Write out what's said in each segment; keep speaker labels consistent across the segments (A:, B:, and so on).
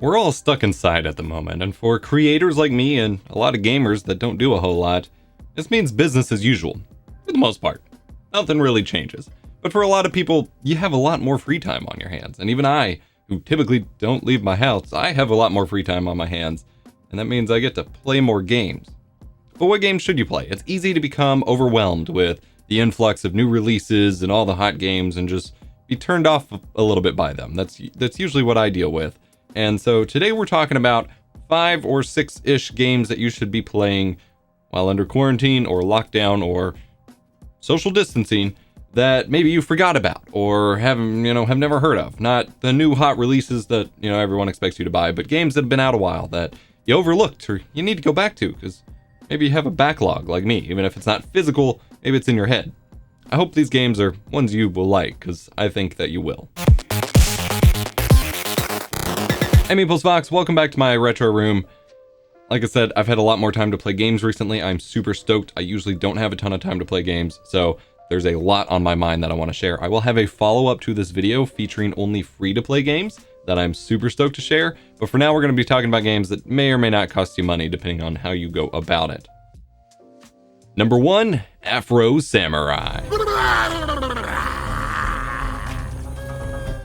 A: We're all stuck inside at the moment, and for creators like me and a lot of gamers that don't do a whole lot, this means business as usual, for the most part. Nothing really changes. But for a lot of people, you have a lot more free time on your hands, and even I, who typically don't leave my house, I have a lot more free time on my hands, and that means I get to play more games. But what games should you play? It's easy to become overwhelmed with the influx of new releases and all the hot games and just be turned off a little bit by them. That's usually what I deal with. And so today we're talking about 5 or 6-ish games that you should be playing while under quarantine or lockdown or social distancing that maybe you forgot about or have never heard of. Not the new hot releases that, everyone expects you to buy, but games that have been out a while that you overlooked or you need to go back to because maybe you have a backlog like me. Even if it's not physical, maybe it's in your head. I hope these games are ones you will like because I think that you will. Hey Meeples Fox, welcome back to my retro room. Like I said, I've had a lot more time to play games recently. I'm super stoked. I usually don't have a ton of time to play games, so there's a lot on my mind that I want to share. I will have a follow-up to this video featuring only free-to-play games that I'm super stoked to share, but for now we're going to be talking about games that may or may not cost you money depending on how you go about it. Number 1, Afro Samurai.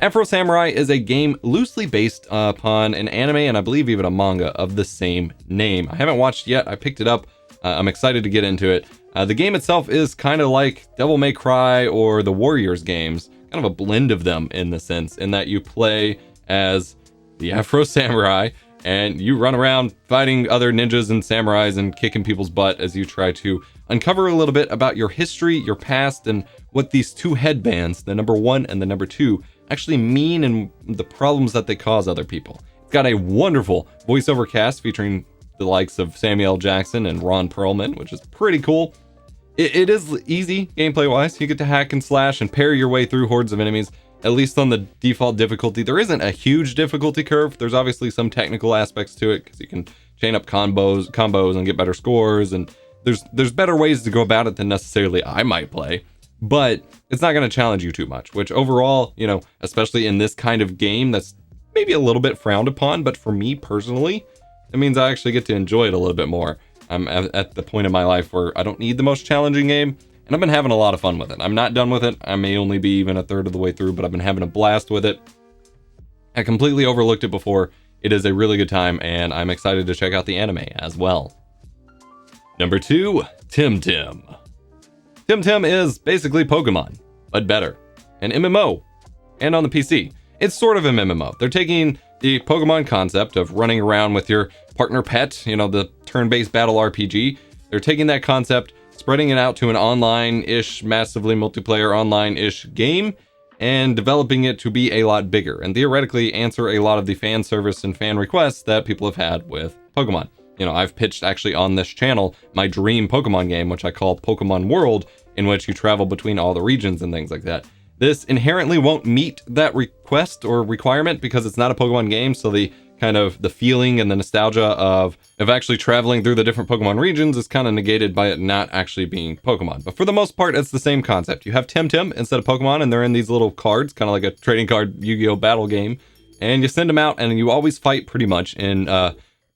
A: Afro Samurai is a game loosely based upon an anime and I believe even a manga of the same name. I haven't watched yet. I picked it up. I'm excited to get into it. The game itself is kind of like Devil May Cry or the Warriors games, kind of a blend of them in the sense in that you play as the Afro Samurai and you run around fighting other ninjas and samurais and kicking people's butt as you try to uncover a little bit about your history, your past, and what these two headbands, the number 1 and the number 2, actually mean and the problems that they cause other people. It's got a wonderful voiceover cast featuring the likes of Samuel L. Jackson and Ron Perlman, which is pretty cool. It is easy gameplay wise. You get to hack and slash and parry your way through hordes of enemies, at least on the default difficulty. There isn't a huge difficulty curve. There's obviously some technical aspects to it because you can chain up combos and get better scores, and there's better ways to go about it than necessarily I might play. But it's not going to challenge you too much, which overall, especially in this kind of game that's maybe a little bit frowned upon, but for me personally, it means I actually get to enjoy it a little bit more. I'm at the point in my life where I don't need the most challenging game, and I've been having a lot of fun with it. I'm not done with it. I may only be even a third of the way through, but I've been having a blast with it. I completely overlooked it before. It is a really good time, and I'm excited to check out the anime as well. Number 2, Tim. Tim is basically Pokemon, but better. An MMO, and on the PC. It's sort of an MMO. They're taking the Pokemon concept of running around with your partner pet, the turn-based battle RPG. They're taking that concept, spreading it out to an online-ish, massively multiplayer online-ish game, and developing it to be a lot bigger, and theoretically answer a lot of the fan service and fan requests that people have had with Pokemon. I've pitched actually on this channel my dream Pokemon game, which I call Pokemon World, in which you travel between all the regions and things like that. This inherently won't meet that request or requirement because it's not a Pokemon game, so the kind of the feeling and the nostalgia of actually traveling through the different Pokemon regions is kind of negated by it not actually being Pokemon. But for the most part, it's the same concept. You have Tim instead of Pokemon, and they're in these little cards, kind of like a trading card Yu-Gi-Oh battle game, and you send them out, and you always fight pretty much in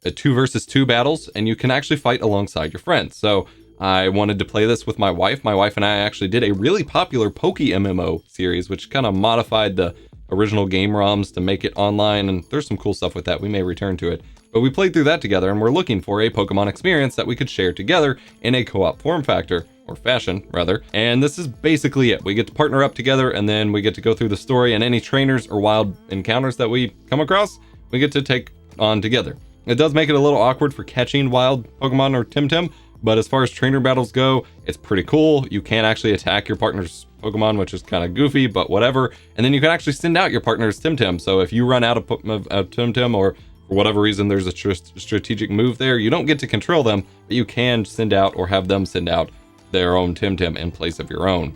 A: 2 versus 2 battles, and you can actually fight alongside your friends. So I wanted to play this with my wife. My wife and I actually did a really popular Poke MMO series, which kind of modified the original game ROMs to make it online, and there's some cool stuff with that. We may return to it. But we played through that together, and we're looking for a Pokemon experience that we could share together in a co-op form factor, or fashion, rather. And this is basically it. We get to partner up together, and then we get to go through the story, and any trainers or wild encounters that we come across, we get to take on together. It does make it a little awkward for catching wild Pokemon or Tim, but as far as trainer battles go, it's pretty cool. You can actually attack your partner's Pokemon, which is kind of goofy, but whatever. And then you can actually send out your partner's Tim. So if you run out of Tim, or for whatever reason there's a strategic move there, you don't get to control them, but you can send out or have them send out their own Tim in place of your own.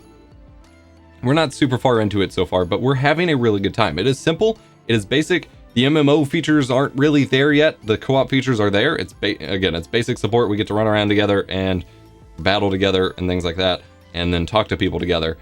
A: We're not super far into it so far, but we're having a really good time. It is simple. It is basic. The MMO features aren't really there yet. The co-op features are there. It's basic support. We get to run around together and battle together and things like that, and then talk to people together.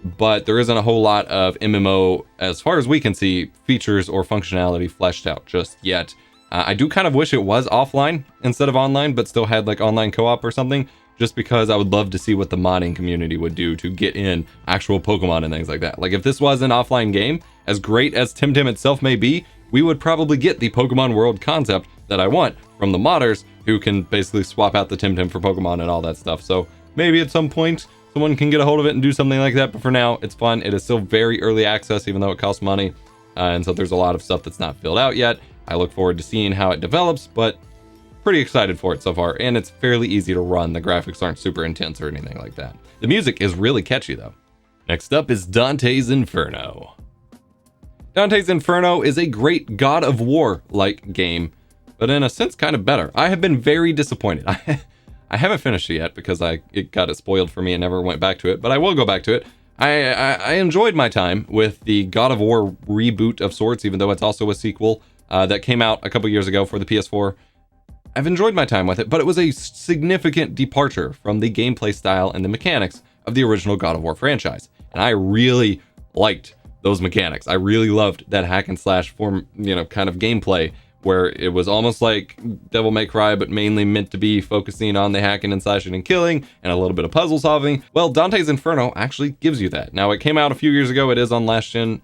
A: but there isn't a whole lot of MMO, as far as we can see, features or functionality fleshed out just yet. I do kind of wish it was offline instead of online, but still had like online co-op or something, just because I would love to see what the modding community would do to get in actual Pokemon and things like that. Like if this was an offline game, as great as Temtem itself may be, we would probably get the Pokemon world concept that I want from the modders, who can basically swap out the Temtem for Pokemon and all that stuff. So maybe at some point someone can get a hold of it and do something like that, but for now it's fun. It is still very early access, even though it costs money, and so there's a lot of stuff that's not filled out yet. I look forward to seeing how it develops, but pretty excited for it so far, and it's fairly easy to run. The graphics aren't super intense or anything like that. The music is really catchy though. Next up is Dantes Inferno. Dantes Inferno is a great God of War-like game, but in a sense kind of better. I have been very disappointed. I haven't finished it yet because it got spoiled for me and never went back to it, but I will go back to it. I enjoyed my time with the God of War reboot of sorts, even though it's also a sequel that came out a couple years ago for the PS4. I've enjoyed my time with it, but it was a significant departure from the gameplay style and the mechanics of the original God of War franchise. And I really liked those mechanics. I really loved that hack and slash form, kind of gameplay, where it was almost like Devil May Cry, but mainly meant to be focusing on the hacking and slashing and killing and a little bit of puzzle solving. Well, Dantes Inferno actually gives you that. Now, it came out a few years ago. It is on last gen,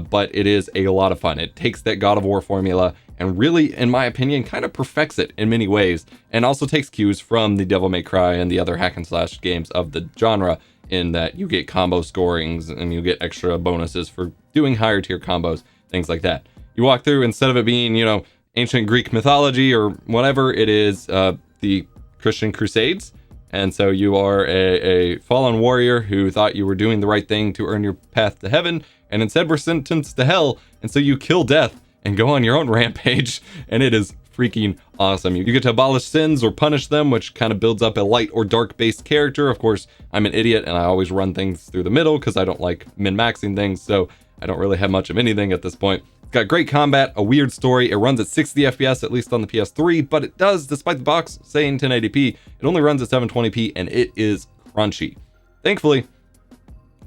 A: but it is a lot of fun. It takes that God of War formula and really, in my opinion, kind of perfects it in many ways, and also takes cues from the Devil May Cry and the other hack and slash games of the genre, in that you get combo scorings and you get extra bonuses for doing higher tier combos, things like that. You walk through, instead of it being, ancient Greek mythology or whatever, it is the Christian Crusades. And so you are a fallen warrior who thought you were doing the right thing to earn your path to heaven, and instead were sentenced to hell. And so you kill death and go on your own rampage, and it is freaking awesome. You get to abolish sins or punish them, which kind of builds up a light or dark based character. Of course, I'm an idiot and I always run things through the middle because I don't like min-maxing things, so I don't really have much of anything at this point. It's got great combat, a weird story. It runs at 60 FPS, at least on the PS3, but it does, despite the box saying 1080p, it only runs at 720p, and it is crunchy. Thankfully,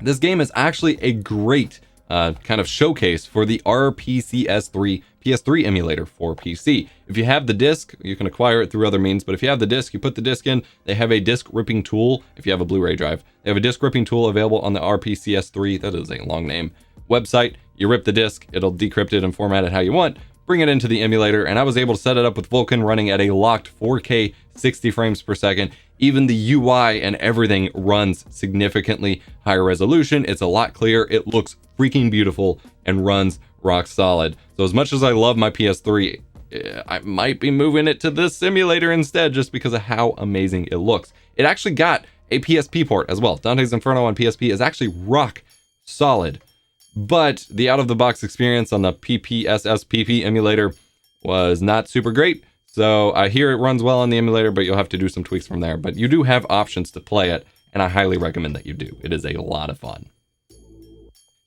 A: this game is actually a great kind of showcase for the RPCS3 PS3 emulator for PC. If you have the disc, you can acquire it through other means, but if you have the disc, you put the disc in. They have a disc ripping tool. If you have a Blu-ray drive, they have a disc ripping tool available on the RPCS3, that is a long name, website. You rip the disc, it'll decrypt it and format it how you want, bring it into the emulator, and I was able to set it up with Vulkan running at a locked 4K 60 frames per second. Even the UI and everything runs significantly higher resolution. It's a lot clearer. It looks freaking beautiful and runs rock solid. So as much as I love my PS3, I might be moving it to this simulator instead, just because of how amazing it looks. It actually got a PSP port as well. Dantes Inferno on PSP is actually rock solid, but the out-of-the-box experience on the PPSSPP emulator was not super great. So I hear it runs well on the emulator, but you'll have to do some tweaks from there. But you do have options to play it, and I highly recommend that you do. It is a lot of fun.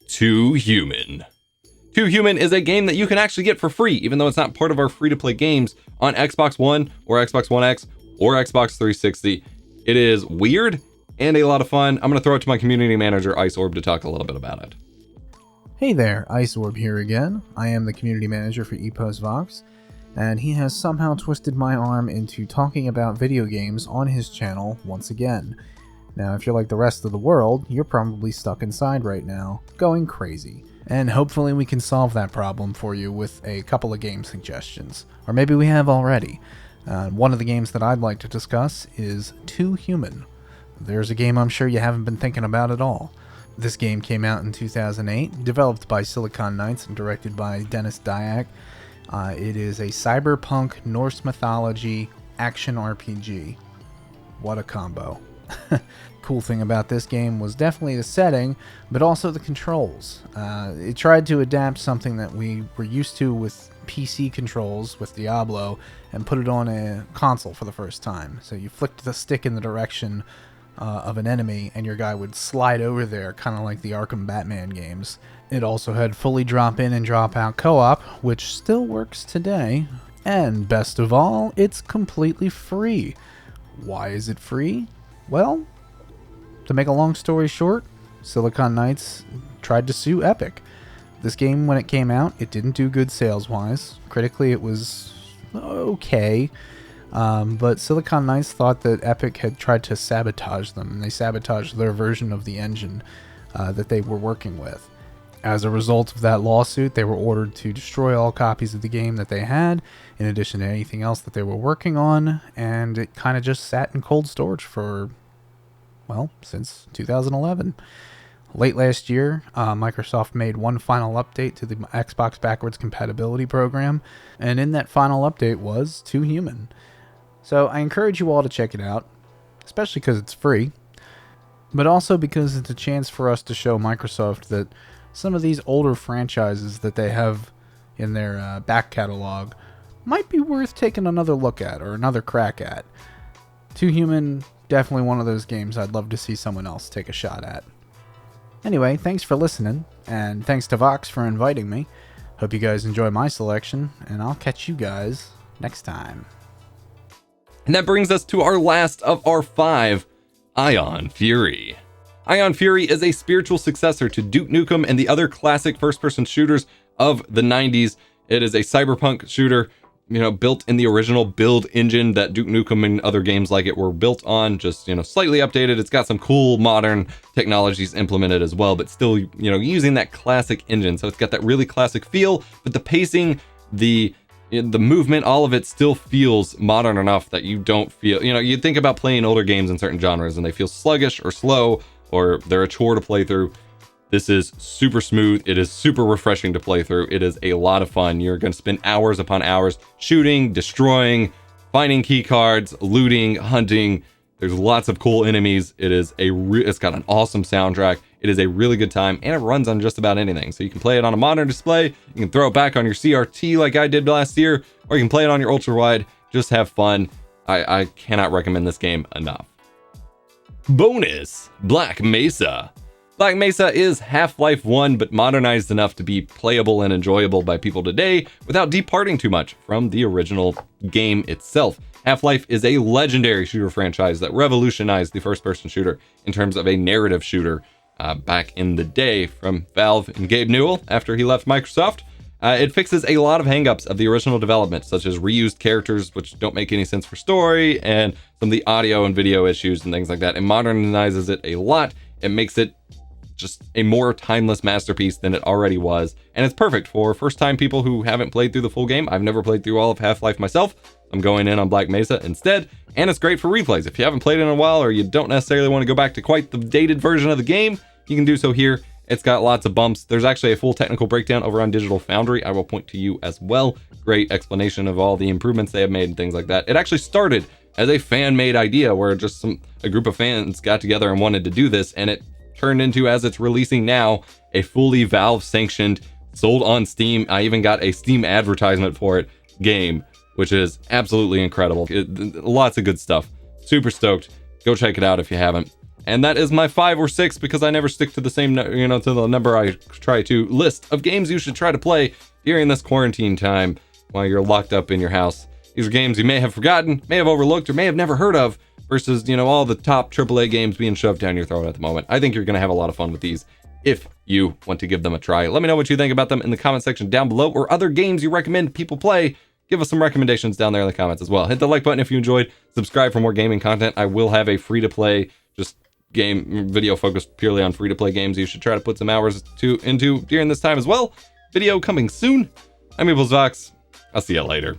A: Too Human. Too Human is a game that you can actually get for free, even though it's not part of our free-to-play games, on Xbox One or Xbox One X or Xbox 360. It is weird and a lot of fun. I'm going to throw it to my community manager, IceOrb, to talk a little bit about it.
B: Hey there, IceOrb here again. I am the community manager for EposVox, and he has somehow twisted my arm into talking about video games on his channel once again. Now, if you're like the rest of the world, you're probably stuck inside right now, going crazy. And hopefully we can solve that problem for you with a couple of game suggestions. Or maybe we have already. One of the games that I'd like to discuss is Too Human. There's a game I'm sure you haven't been thinking about at all. This game came out in 2008, developed by Silicon Knights and directed by Dennis Dyack. It is a cyberpunk Norse mythology action RPG. What a combo. Cool thing about this game was definitely the setting, but also the controls. It tried to adapt something that we were used to with PC controls with Diablo and put it on a console for the first time. So you flicked the stick in the direction of an enemy and your guy would slide over there, kind of like the Arkham Batman games. It also had fully drop in and drop out co-op, which still works today. And best of all, it's completely free. Why is it free? Well, to make a long story short, Silicon Knights tried to sue Epic. This game, when it came out, it didn't do good sales-wise. Critically, it was okay. But Silicon Knights thought that Epic had tried to sabotage them, and they sabotaged their version of the engine that they were working with. As a result of that lawsuit, they were ordered to destroy all copies of the game that they had, in addition to anything else that they were working on, and it kind of just sat in cold storage for, well, since 2011. Late last year, Microsoft made one final update to the Xbox backwards compatibility program, and in that final update was Too Human. So I encourage you all to check it out, especially because it's free, but also because it's a chance for us to show Microsoft that some of these older franchises that they have in their back catalog might be worth taking another look at or another crack at. Too Human, definitely one of those games I'd love to see someone else take a shot at. Anyway, thanks for listening, and thanks to Vox for inviting me. Hope you guys enjoy my selection, and I'll catch you guys next time.
A: And that brings us to our last of our 5, Ion Fury. Ion Fury is a spiritual successor to Duke Nukem and the other classic first-person shooters of the 90s. It is a cyberpunk shooter, built in the original build engine that Duke Nukem and other games like it were built on, just, slightly updated. It's got some cool modern technologies implemented as well, but still, using that classic engine. So it's got that really classic feel, but the pacing, the movement, all of it still feels modern enough that you don't feel, you think about playing older games in certain genres and they feel sluggish or slow, or they're a chore to play through. This is super smooth. It is super refreshing to play through. It is a lot of fun. You're going to spend hours upon hours shooting, destroying, finding key cards, looting, hunting. There's lots of cool enemies. It's got an awesome soundtrack. It is a really good time, and it runs on just about anything. So you can play it on a modern display. You can throw it back on your CRT like I did last year, or you can play it on your ultra wide. Just have fun. I cannot recommend this game enough. Bonus: Black Mesa. Black Mesa is Half-Life 1, but modernized enough to be playable and enjoyable by people today without departing too much from the original game itself. Half-Life is a legendary shooter franchise that revolutionized the first-person shooter in terms of a narrative shooter back in the day from Valve and Gabe Newell after he left Microsoft. It fixes a lot of hangups of the original development, such as reused characters, which don't make any sense for story, and some of the audio and video issues and things like that. It modernizes it a lot. It makes it just a more timeless masterpiece than it already was, and it's perfect for first-time people who haven't played through the full game. I've never played through all of Half-Life myself. I'm going in on Black Mesa instead, and it's great for replays. If you haven't played it in a while, or you don't necessarily want to go back to quite the dated version of the game, you can do so here. It's got lots of bumps. There's actually a full technical breakdown over on Digital Foundry. I will point to you as well. Great explanation of all the improvements they have made and things like that. It actually started as a fan-made idea where just a group of fans got together and wanted to do this, and it turned into, as it's releasing now, a fully Valve sanctioned, sold on Steam, I even got a Steam advertisement for it, game, which is absolutely incredible. Lots of good stuff. Super stoked. Go check it out if you haven't. And that is my 5 or 6, because I never stick to the same, to the number I try to list of games you should try to play during this quarantine time while you're locked up in your house. These are games you may have forgotten, may have overlooked, or may have never heard of, versus, all the top AAA games being shoved down your throat at the moment. I think you're going to have a lot of fun with these if you want to give them a try. Let me know what you think about them in the comment section down below, or other games you recommend people play. Give us some recommendations down there in the comments as well. Hit the like button if you enjoyed. Subscribe for more gaming content. I will have a free-to-play, just game video focused purely on free-to-play games you should try to put some hours into during this time as well. Video coming soon. I'm Vox. I'll see you later.